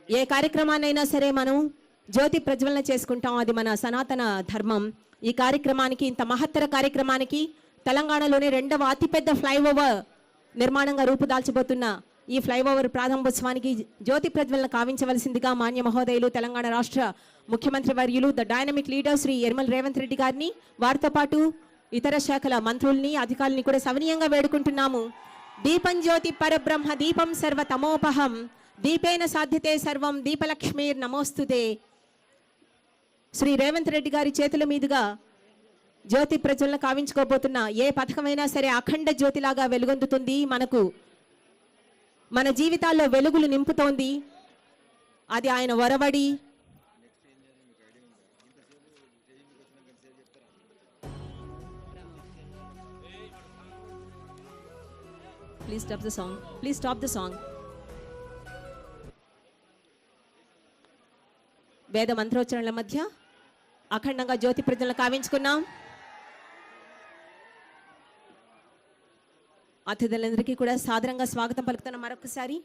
ఏ కార్యక్రమాన్నైనా సరే మనం జ్యోతి ప్రజ్వలన చేసుకుంటాం, అది మన సనాతన ధర్మం. ఈ కార్యక్రమానికి, ఇంత మహత్తర కార్యక్రమానికి, తెలంగాణలోనే 2వ అతిపెద్ద ఫ్లైఓవర్ నిర్మాణంగా రూపుదాల్చబోతున్న ఈ ఫ్లైఓవర్ ప్రారంభోత్సవానికి జ్యోతి ప్రజ్వలన కావించవలసిందిగా మాన్య మహోదయులు తెలంగాణ రాష్ట్ర ముఖ్యమంత్రి వర్యులు the dynamic leader Shri Yanamala Revanth Reddy గారిని, వారితో పాటు ఇతర శాఖల మంత్రుల్ని, అధికారుల్ని కూడా సవినీయంగా వేడుకుంటున్నాము. దీపం జ్యోతి పరబ్రహ్మ దీపం సర్వతమోపహం దీపేన సాధ్యతే సర్వం దీపలక్ష్మీర్ నమోస్తుతే. శ్రీ రేవంత్ రెడ్డి గారి చేతుల మీదుగా జ్యోతి ప్రజ్వలన కావించుకోబోతున్న ఏ పథకమైనా సరే అఖండ జ్యోతిలాగా వెలుగొందుతుంది, మనకు మన జీవితాల్లో వెలుగులు నింపుతోంది. అది ఆయన వరవడి. Please stop the song. Please stop the song. వేద మంత్రోచ్చరణల మధ్య అఖండంగా జ్యోతి ప్రజ్వలన కావించుకున్నాం. అతిథులందరికీ కూడా సాదరంగా స్వాగతం పలుకుతున్న మరొకసారి.